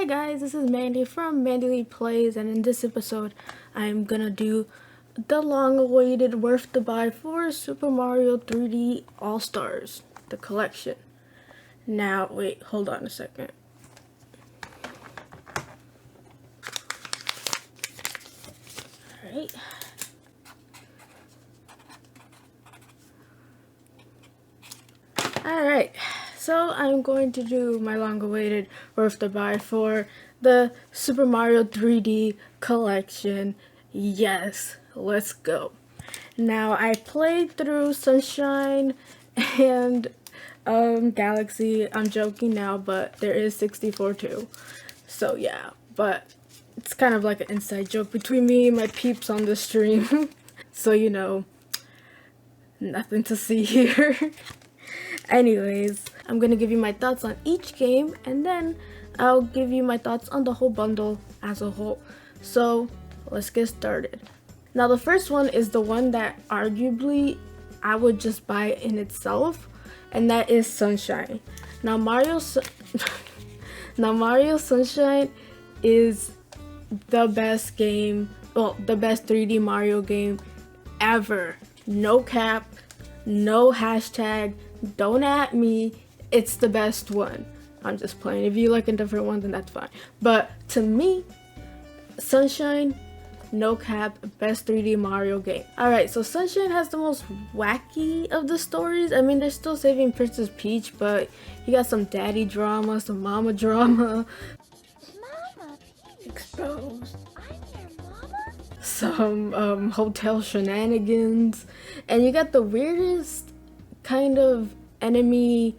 Hi guys, this is Mandy from MandyleePlays, and in this episode I'm gonna do the long-awaited worth to buy for Super Mario 3D All-Stars, the collection. Now, wait, hold on a second. Alright. Alright, so I'm going to do my long-awaited worth to buy for the Super Mario 3D collection. Yes, let's go. Now, I played through Sunshine and Galaxy. I'm joking now, but there is 64 too. So yeah, but it's kind of like an inside joke between me and my peeps on the stream. So you know, nothing to see here. Anyways, I'm gonna give you my thoughts on each game, and then I'll give you my thoughts on the whole bundle as a whole. So let's get started. Now the first one is the one that arguably I would just buy in itself, and that is Sunshine. Now Mario Sunshine is the best game, well, the best 3D Mario game ever. No cap, no hashtag, don't at me, it's the best one. I'm just playing. If you like a different one, then that's fine. But to me, Sunshine, no cap, best 3D Mario game. Alright, so Sunshine has the most wacky of the stories. I mean, they're still saving Princess Peach, but you got some daddy drama, some mama drama. Mama Peach. Exposed. I'm your mama? Some hotel shenanigans. And you got the weirdest kind of enemy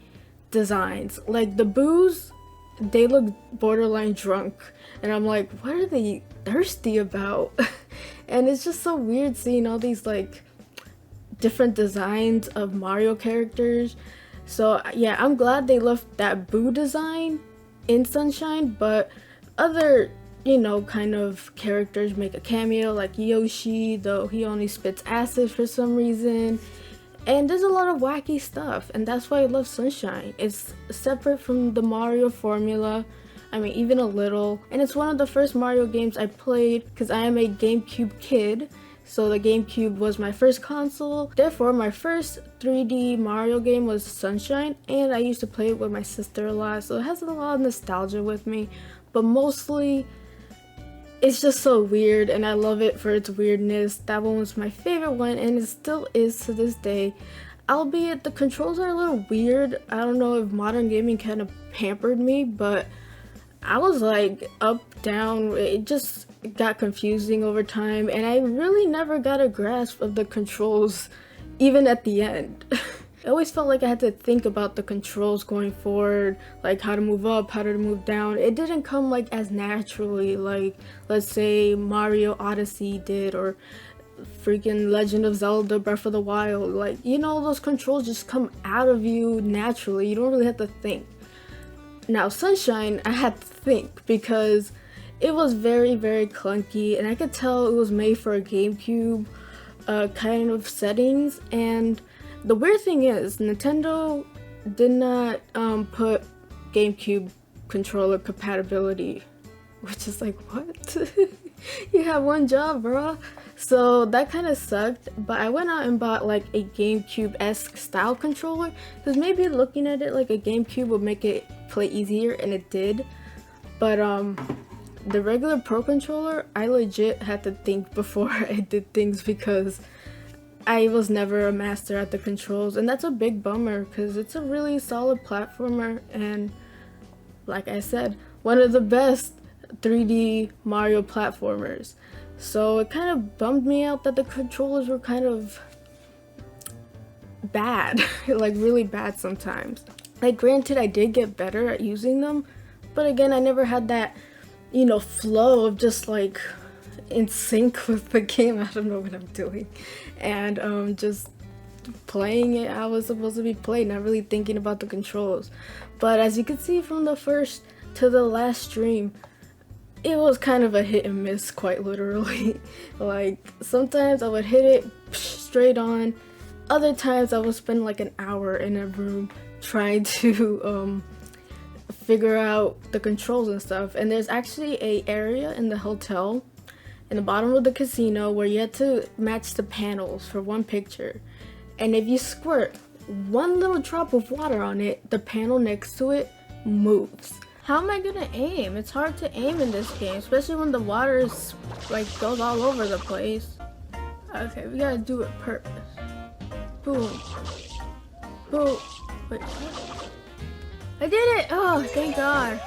designs. Like the boos, they look borderline drunk. And I'm like, what are they thirsty about? And it's just so weird seeing all these like different designs of Mario characters. So yeah, I'm glad they left that boo design in Sunshine, but other, you know, kind of characters make a cameo, like Yoshi, though he only spits acid for some reason. And there's a lot of wacky stuff, and that's why I love Sunshine. It's separate from the Mario formula, I mean, even a little. And it's one of the first Mario games I played because I am a GameCube kid. So the GameCube was my first console. Therefore, my first 3D Mario game was Sunshine, and I used to play it with my sister a lot. So it has a lot of nostalgia with me, but mostly it's just so weird, and I love it for its weirdness. That one was my favorite one, and it still is to this day. Albeit the controls are a little weird. I don't know if modern gaming kind of pampered me, but I was like up, down. It just got confusing over time, and I really never got a grasp of the controls, even at the end. I always felt like I had to think about the controls going forward, like how to move up, how to move down. It didn't come like as naturally like, let's say, Mario Odyssey did, or freaking Legend of Zelda Breath of the Wild. Like, you know, those controls just come out of you naturally. You don't really have to think. Now Sunshine, I had to think because it was very, very clunky, and I could tell it was made for a GameCube kind of settings. And the weird thing is, Nintendo did not put GameCube controller compatibility, which is like, what? You have one job, bro. So that kind of sucked, but I went out and bought like a GameCube-esque style controller, because maybe looking at it like a GameCube would make it play easier, and it did. But the regular Pro controller, I legit had to think before I did things, because I was never a master at the controls, and that's a big bummer because it's a really solid platformer, and like I said, one of the best 3D Mario platformers. So it kind of bummed me out that the controllers were kind of bad, like really bad sometimes. Like, granted, I did get better at using them, but again, I never had that, you know, flow of just like in sync with the game. I don't know what I'm doing, and just playing it I was supposed to be playing, not really thinking about the controls. But as you can see from the first to the last stream, it was kind of a hit and miss, quite literally. Like, sometimes I would hit it straight on, other times I would spend like an hour in a room trying to figure out the controls and stuff. And there's actually a area in the hotel in the bottom of the casino where you have to match the panels for one picture. And if you squirt one little drop of water on it, the panel next to it moves. How am I gonna aim? It's hard to aim in this game, especially when the water is like goes all over the place. Okay, we gotta do it purpose. Boom. Boom. Wait, what? I did it! Oh, thank God.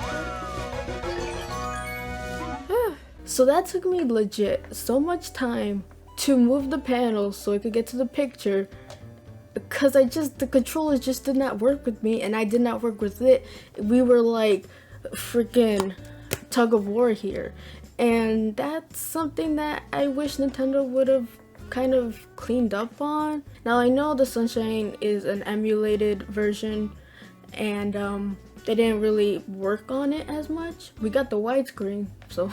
So that took me legit so much time to move the panels so I could get to the picture, because the controller just did not work with me and I did not work with it. We were like freaking tug of war here, and that's something that I wish Nintendo would have kind of cleaned up on. Now I know the Sunshine is an emulated version and they didn't really work on it as much. We got the widescreen, so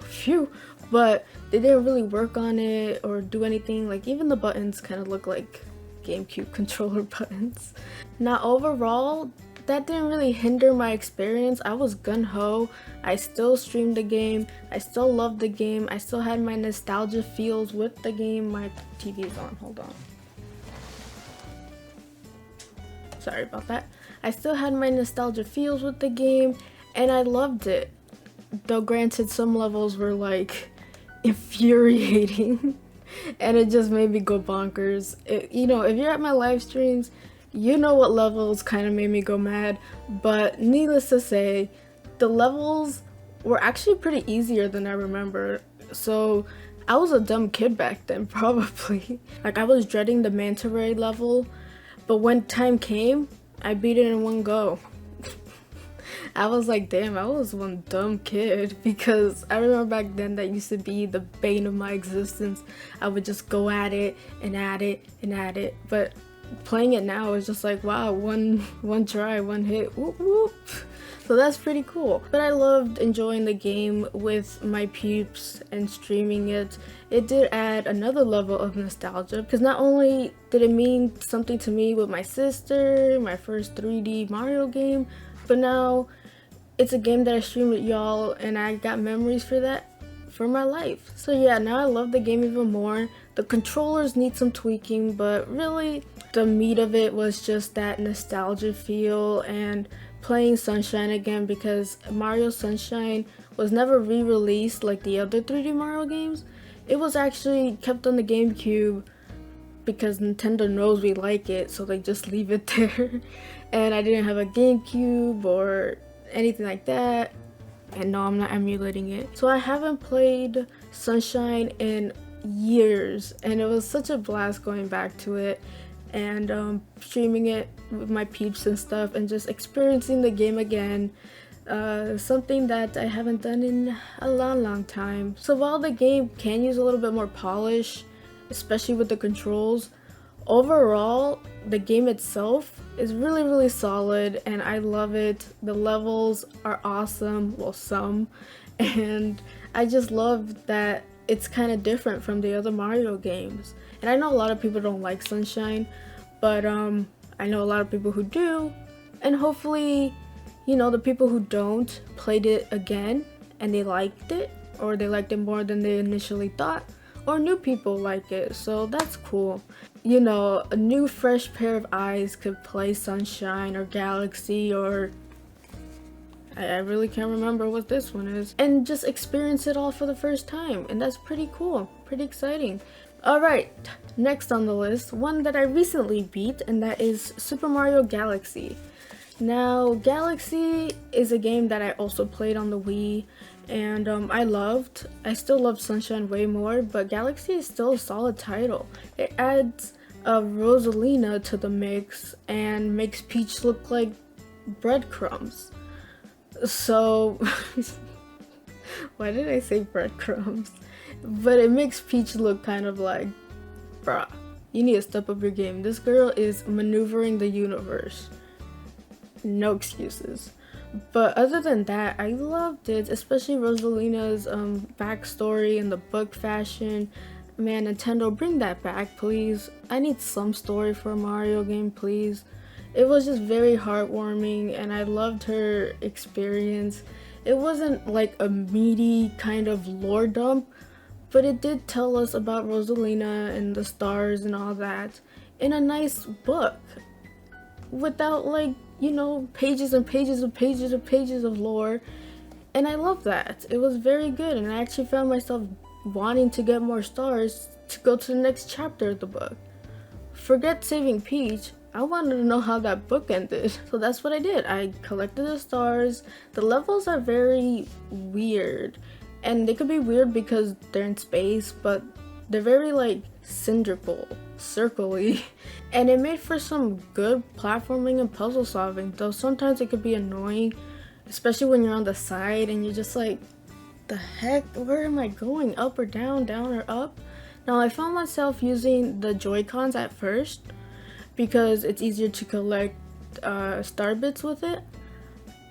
phew, but they didn't really work on it or do anything. Like even the buttons kind of look like GameCube controller buttons. Now overall, that didn't really hinder my experience. I was gung-ho. I still streamed the game. I still loved the game. I still had my nostalgia feels with the game. My TV's on, hold on. Sorry about that. I still had my nostalgia feels with the game and I loved it. Though granted, some levels were like infuriating and it just made me go bonkers. You know, if you're at my live streams, you know what levels kind of made me go mad, but needless to say, the levels were actually pretty easier than I remember. So I was a dumb kid back then, probably. Like I was dreading the manta ray level, but when time came, I beat it in one go. I was like, damn, I was one dumb kid, because I remember back then that used to be the bane of my existence. I would just go at it and at it and at it, but playing it now is just like, wow, one try, one hit, whoop whoop. So that's pretty cool. But I loved enjoying the game with my peeps and streaming it. It did add another level of nostalgia, because not only did it mean something to me with my sister, my first 3D Mario game, but now it's a game that I stream with y'all and I got memories for that for my life. So yeah, now I love the game even more. The controllers need some tweaking, but really the meat of it was just that nostalgia feel and playing Sunshine again, because Mario Sunshine was never re-released like the other 3D Mario games. It was actually kept on the GameCube because Nintendo knows we like it, so they just leave it there. And I didn't have a GameCube or anything like that. And no, I'm not emulating it. So I haven't played Sunshine in years, and it was such a blast going back to it and streaming it with my peeps and stuff and just experiencing the game again. Something that I haven't done in a long time. So while the game can use a little bit more polish, especially with the controls, overall the game itself is really solid and I love it. The levels are awesome, well some, and I just love that it's kind of different from the other Mario games. And I know a lot of people don't like Sunshine, but I know a lot of people who do, and hopefully, you know, the people who don't played it again and they liked it, or they liked it more than they initially thought, or new people like it, so that's cool. You know, a new fresh pair of eyes could play Sunshine or Galaxy, or I really can't remember what this one is, and just experience it all for the first time, and that's pretty cool, pretty exciting. Alright, next on the list, one that I recently beat, and that is Super Mario Galaxy. Now, Galaxy is a game that I also played on the Wii, and I loved. I still love Sunshine way more, but Galaxy is still a solid title. It adds Rosalina to the mix and makes Peach look like breadcrumbs. So, why did I say breadcrumbs? But it makes Peach look kind of like, bruh, you need to step up your game. This girl is maneuvering the universe. No excuses. But other than that, I loved it, especially Rosalina's backstory and the book fashion. Man, Nintendo, bring that back, please. I need some story for a Mario game, please. It was just very heartwarming, and I loved her experience. It wasn't like a meaty kind of lore dump, but it did tell us about Rosalina and the stars and all that in a nice book without, like, you know, pages and pages and pages and pages of lore. And I love that. It was very good, and I actually found myself wanting to get more stars to go to the next chapter of the book. Forget saving Peach, I wanted to know how that book ended. So that's what I did. I collected the stars. The levels are very weird. And they could be weird because they're in space, but they're very like cylindrical, circly. And it made for some good platforming and puzzle solving, though sometimes it could be annoying, especially when you're on the side and you're just like, the heck, where am I going? Up or down, down or up? Now I found myself using the Joy-Cons at first because it's easier to collect star bits with it.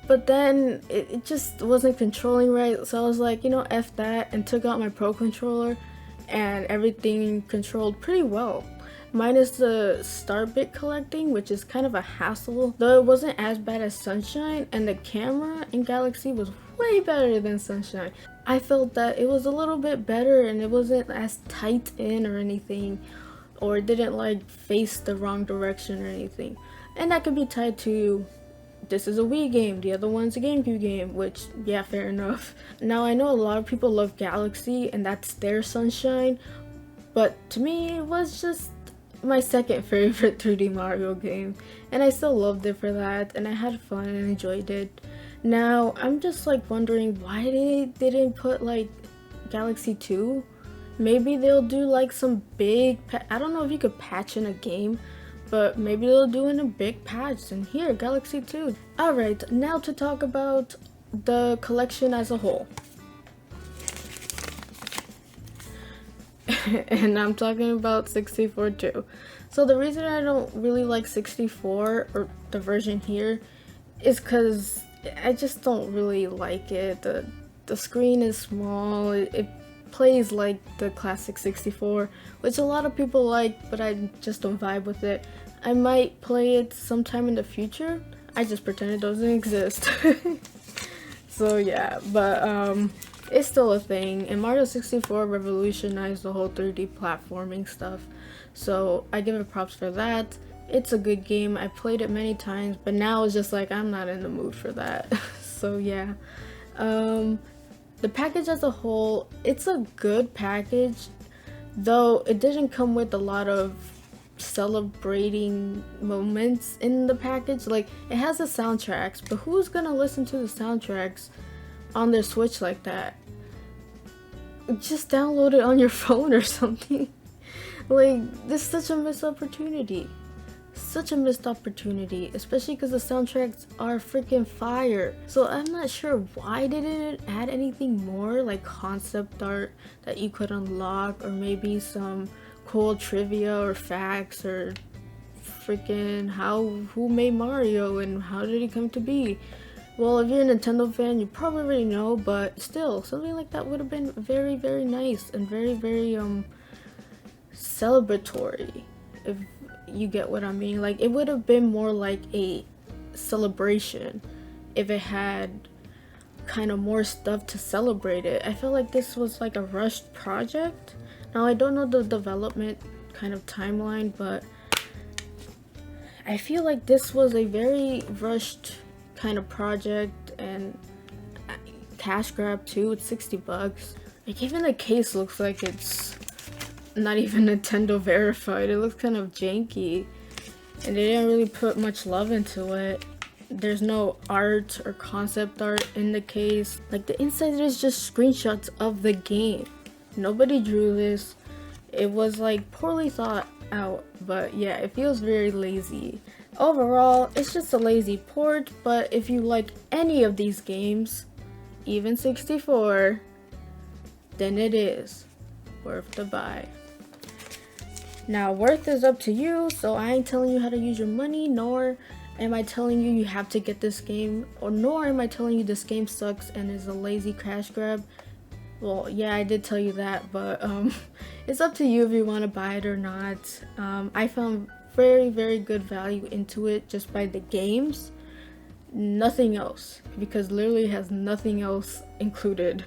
But then it just wasn't controlling right, so I was like, you know, F that, and took out my Pro Controller, and everything controlled pretty well. Minus the star bit collecting, which is kind of a hassle, though it wasn't as bad as Sunshine, and the camera in Galaxy was way better than Sunshine. I felt that it was a little bit better, and it wasn't as tight in or anything, or it didn't like face the wrong direction or anything. And that could be tied to, this is a Wii game, the other one's a GameCube game, which, yeah, fair enough. Now I know a lot of people love Galaxy and that's their Sunshine, but to me it was just my second favorite 3D Mario game, and I still loved it for that, and I had fun and enjoyed it. Now I'm just like wondering why they didn't put like Galaxy 2. Maybe they'll do like some big I don't know if you could patch in a game, but maybe they'll do in a big patch. And here, Galaxy 2. Alright, now to talk about the collection as a whole. And I'm talking about 64 too. So the reason I don't really like 64, or the version here, is because I just don't really like it. The screen is small, it plays like the classic 64, which a lot of people like, but I just don't vibe with it. I might play it sometime in the future. I just pretend it doesn't exist. So yeah, but it's still a thing, and Mario 64 revolutionized the whole 3D platforming stuff. So I give it props for that. It's a good game. I played it many times, but now it's just like I'm not in the mood for that. So yeah. The package as a whole, it's a good package, though it didn't come with a lot of celebrating moments in the package. Like, it has the soundtracks, but who's gonna listen to the soundtracks on their Switch like that? Just download it on your phone or something. Like, this is such a missed opportunity. Such a missed opportunity, especially because the soundtracks are freaking fire. So I'm not sure why they didn't add anything more, like concept art that you could unlock, or maybe some cool trivia or facts, or freaking who made Mario and how did he come to be. Well, if you're a Nintendo fan, you probably already know, but still, something like that would have been very, very nice and very, very celebratory, if you get what I mean. Like, it would have been more like a celebration if it had kind of more stuff to celebrate it. I feel like this was like a rushed project. Now I don't know the development kind of timeline, but I feel like this was a very rushed kind of project, and cash grab too. It's $60. Like, even the case looks like it's not even Nintendo verified. It looks kind of janky, and they didn't really put much love into it. There's no art or concept art in the case. Like, the inside is just screenshots of the game. Nobody drew this. It was like poorly thought out, but yeah, it feels very lazy. Overall, it's just a lazy port, but if you like any of these games, even 64, then it is worth the buy. Now, worth is up to you, so I ain't telling you how to use your money, nor am I telling you you have to get this game, or nor am I telling you this game sucks and is a lazy cash grab. Well, yeah, I did tell you that, but it's up to you if you want to buy it or not. I found very, very good value into it just by the games. Nothing else, because literally has nothing else included.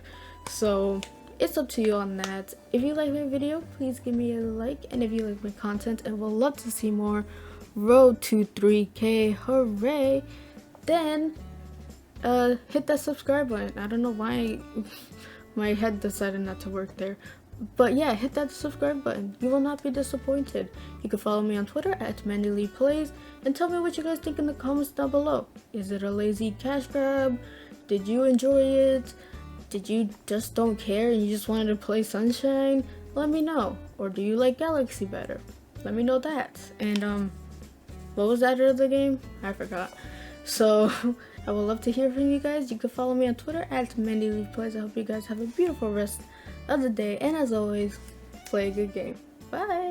So it's up to you on that. If you like my video, please give me a like, and if you like my content and would love to see more road to 3K, hooray, then hit that subscribe button. I don't know why my head decided not to work there, but yeah, hit that subscribe button. You will not be disappointed. You can follow me on Twitter at MandyleePlays and tell me what you guys think in the comments down below. Is it a lazy cash grab? Did you enjoy it? Did you just don't care and you just wanted to play Sunshine? Let me know. Or do you like Galaxy better? Let me know that. And what was that other game? I forgot. So I would love to hear from you guys. You can follow me on Twitter at MandyleePlays. I hope you guys have a beautiful rest of the day, and as always, play a good game. Bye.